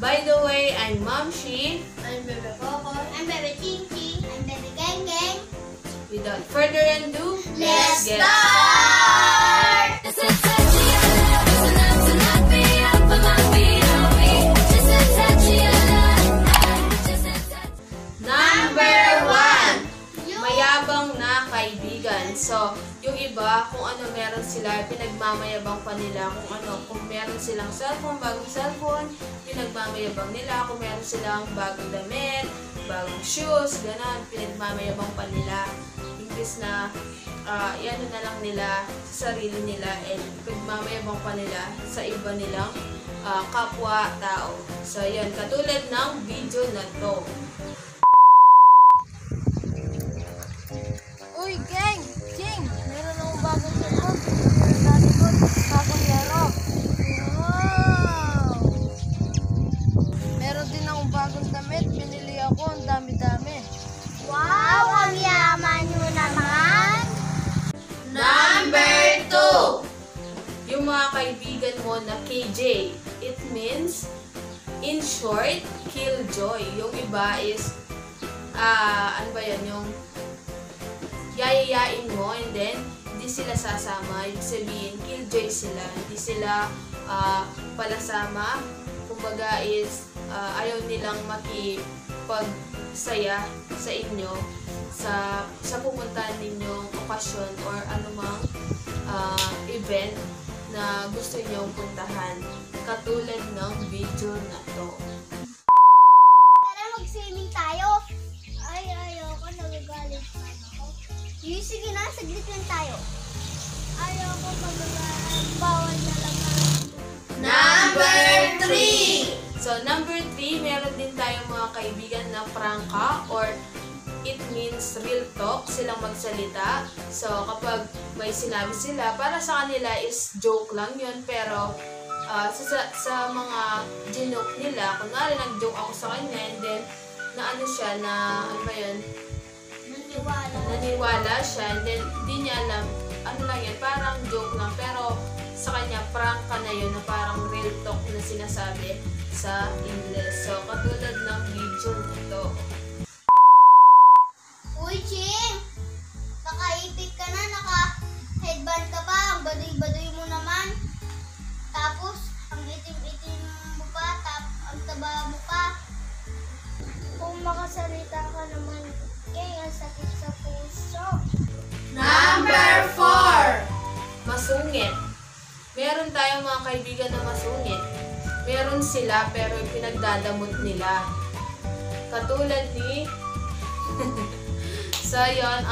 By the way, I'm Mom Shi. I'm Bebe Coco. I'm Bebe Ching Ching. I'm Bebe Geng Geng. Without further ado, Let's get started! Number 1. Mayabang na kaibigan. So, yung iba, kung ano meron sila, pinagmamayabang pa nila. Kung meron silang cellphone, bagong cellphone, pinagmamayabang nila. Kung meron silang bagong damit, bagong shoes, gano'n, pinagmamayabang pa nila. Imbis na, yan na lang nila sa sarili nila and pinagmamayabang pa nila sa iba nilang kapwa-tao. So, yan, katulad ng video na to. Uy, Geng! Ching! Meron akong bagong cellphone. Dati ko, bagong laro. Wow! Meron din akong bagong damit. Binili ako. Ang dami-dami. Wow! Ang yaman nyo naman! Number 2. Yung mga kaibigan mo na KJ. It means, in short, killjoy. Yung iba is, ano ba yan? Yung yayayain mo and then hindi sila sasama. Ibig sabihin, killjoy sila. Hindi sila palasama. Kumbaga is ayaw nilang makipagsaya sa inyo sa pupuntahan ninyong okasyon or anumang event na gusto nyong puntahan. Katulad ng video na to. Tara, mag-swimming tayo. Ay, ayoko. Nagagalit pa ako. Sige na, saglit lang tayo. Ayoko magagalit. Bawal na lang. Number 3! So, number 3, meron din tayong mga kaibigan na prangka or it means real talk, silang magsalita. So, kapag may sinabi sila, para sa kanila is joke lang yun, pero sa mga ginoke nila, kunwari nag-joke ako sa kanya, and then, na ano siya, na, ano ba yun? Naniwala siya, and then, di niya alam, ano lang yan, parang joke lang, pero sa kanya, prank ka na yun, na parang real talk na sinasabi sa English. So, katulad ng video nito. Uy, Ching! Nakaipit ka na, naka-headband ka pa, ang baduy-baduy mo naman. Tapos, ang itim-itim mo pa, ang taba mo pa. Kung makasalita ka naman, kaya ang sakit sa puso. Number 4! Masungit. Meron tayong mga kaibigan na masungit. Meron sila pero pinagdadamot nila. Katulad ni... So, yun,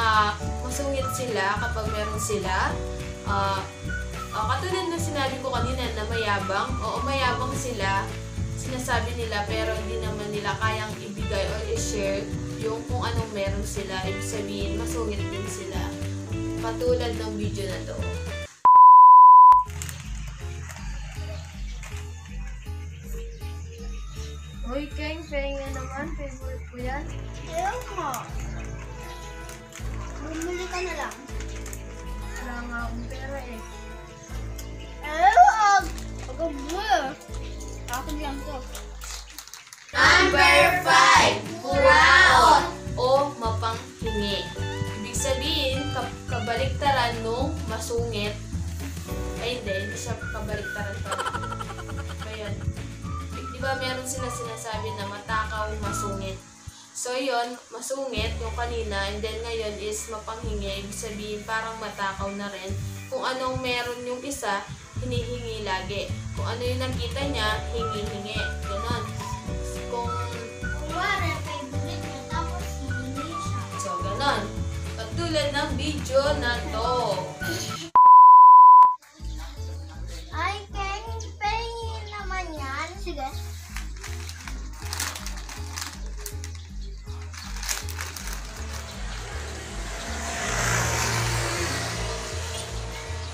masungit sila kapag meron sila. Katulad na sinabi ko kanina na mayabang. Oo, mayabang sila. Sinasabi nila pero hindi naman nila kayang ibigay or i-share yung kung anong meron sila. Ibig sabihin, masungit din sila. Katulad ng video na to. Uy, Keng, pahinga naman. Favorite ko yan. Ayaw mo. Bumili ka na lang. Wala nga akong pera eh. Ayaw! Agad mo. Akin lang to. Number 5. Kuraot o mapanghingi. Ibig sabihin, kabaliktaran nung masungit. Ay, hindi siya kabaliktaran pa. Ayan. Diba meron sila sinasabi na matakaw, masungit. So, yun, masungit yung kanina, and then ngayon is mapanghingi. Ibig sabihin, parang matakaw na rin. Kung anong meron yung isa, hinihingi lagi. Kung ano yung nakita niya, hingi-hingi. Ganon. Kung Kuwari, favorite niya, tapos hihingi siya. so, ganon. Katulad ng video na to. Ay, Keng, pahingin naman yan. Sige.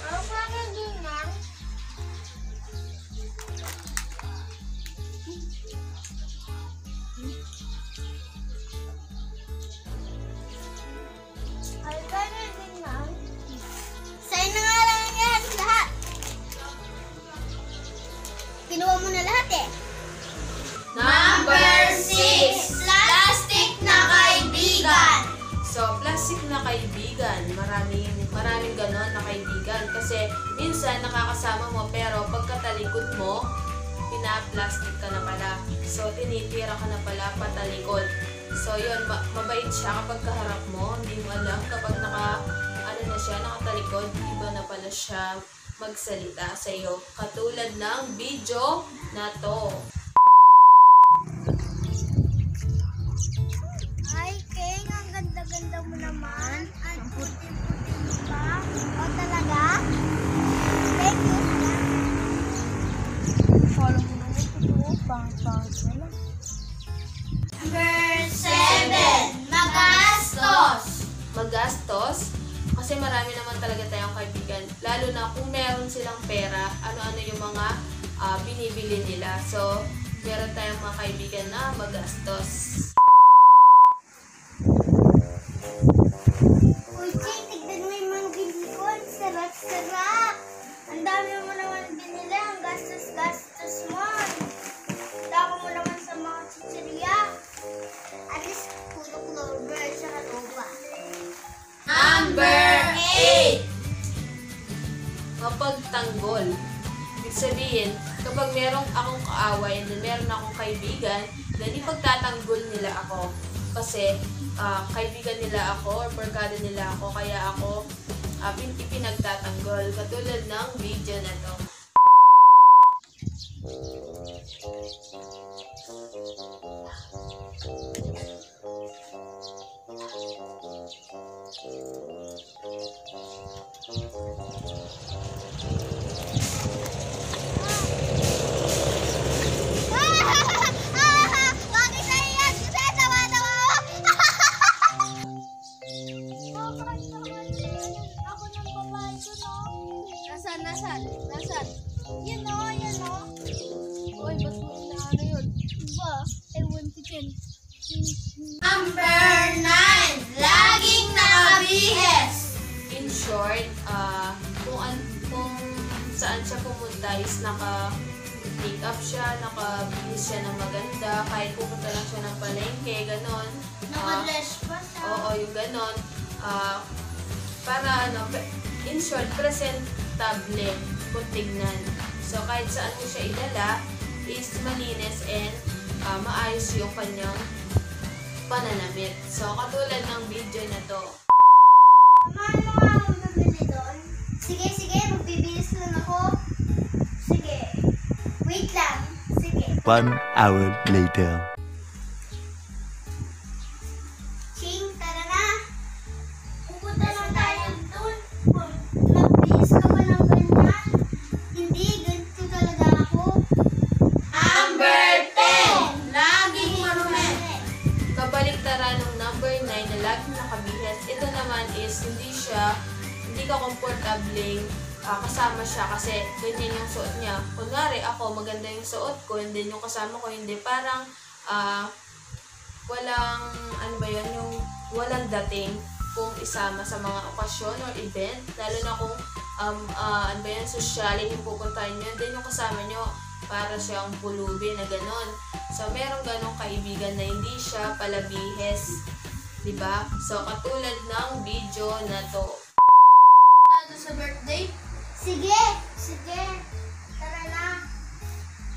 Bakit ganyan? Ay, bakit ganyan? Sa'yo na nga lang yan, lahat. Kinuha mo na lahat eh. kaibigan. Maraming ganon na kaibigan. Kasi minsan nakakasama mo pero pagkatalikod mo, pina-plastic ka na pala. So, tinitira ka na pala patalikod. So, yun, mabait siya kapag kaharap mo. Hindi mo alam kapag nakatalikod, iba na pala siya magsalita sa iyo. Katulad ng video na to. Ay, King, ang ganda-ganda mo naman. Ang puti-puti mo pa. O talaga? Thank you. Follow mo naman ito. Pangit-pangit mo lang. Number 7. Magastos. Magastos? Kasi marami naman talaga tayong kaibigan. Lalo na kung meron silang pera, ano-ano yung mga binibili nila. So, meron tayong mga kaibigan na magastos. Uy, King, tignan mo yung mga binili ko. Ang sarap-sarap. Ang dami mo naman binili. Ang gastos-gastos mo. Dako mo naman sa mga chichirya. At least, puro clover siya katuba. Number 8! Mapagtanggol. Ibig sabihin, kapag meron akong kaaway and meron akong kaibigan, then ipagtatanggol nila ako. Kasi kaibigan nila ako or barkada nila ako, kaya ako ipinagtatanggol. Katulad ng video na to. Bakit naiyak? Kasi tawa-tawa ako ng babae ko, no? Nasaan? Yan, no? Uy, ba't mo inaano yun? Ba? Ewan ko dyan. Number 9! Laging nakabihes! In short, kung saan siya pumunta is naka-pick up siya, nakabihis siya ng maganda, kahit pupunta lang siya ng palengke, ganon. Naka-dress pa siya. Oo, yung ganon. Para in short, presentable kung tignan. So, kahit saan mo siya idala, is malinis and maayos yung kanyang pananamit. So, katulad ng video na to. Samahan mo nga akong bumili doon. Sige, magbibilis lang ako. Sige. Wait lang. Sige. 1 hour later. King, tara na. Pupunta lang tayo doon. Mabilis ka ba ng ganyan? Hindi, ganito talaga ako. Number 10! Laging marunong. Kabaliktaran ng number 9 na laging nakabihis. Ito naman is hindi ka komportabling kasama siya kasi ganyan yung suot niya. Kunwari ako, maganda yung suot ko, and then yung kasama ko hindi. Parang walang dating kung isama sa mga okasyon or event. Lalo na kung sosyalin yung pupuntahan nyo. Then yung kasama nyo, para siyang pulubi na ganon. So, merong ganong kaibigan na hindi siya palabihes. Diba? So, katulad ng video na to. Sa birthday? Sige. Tara na.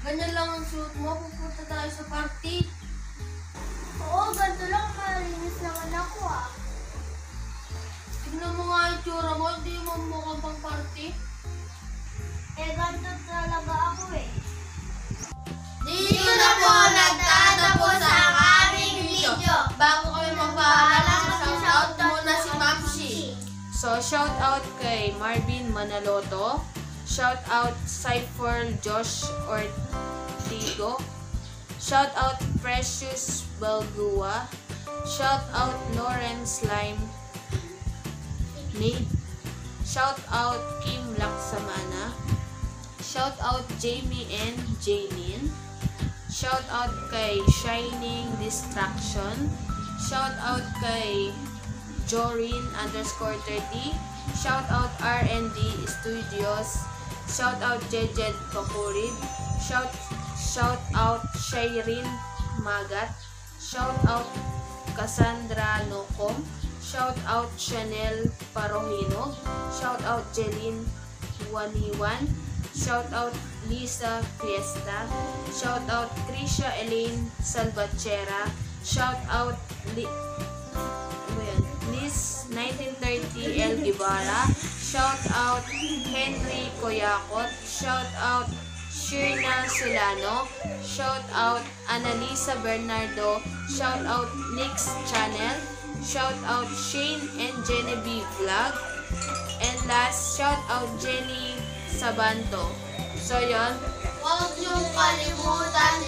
Ganyan lang ang suit mo. Pupunta tayo sa party. Oo, ganito lang. Malinis naman ako Tignan mo nga yung tsura mo. Hindi mo mukhang pang party. Ganito talaga ako Dito na po nagtatapos ang aming video. Bago kami magpaalam, shout out muna si Mamsi. So, shout out kay Marvin Manaloto. Shout out Cypher Josh Ortigo. Shout out Precious Balgua. Shout out Lawrence Lime Nate. Shout out Kim Laksamana. Shout out Jamie and Jaylin. Shout out kay Shining Distraction. Shout out kay Jorin_30. Shout out R&D Studios. Shout out Jejed Pakurid. Shout out Shairin Magat. Shout out Cassandra Nokom. Shout out Chanel Parohinog. Shout out Jeline Waniwan. Shout out Lisa Fiesta. Shout out Krisha Elaine Salvatierra. Shout out Liz 1930 El Guevara. Shout out Henry Koyakot. Shout out Shirna Solano. Shout out Annalisa Bernardo. Shout out Nick's Channel. Shout out Shane and Genevieve Vlog. And last, shout out Jenny Sabanto. So, yon. Huwag niyong kalimutan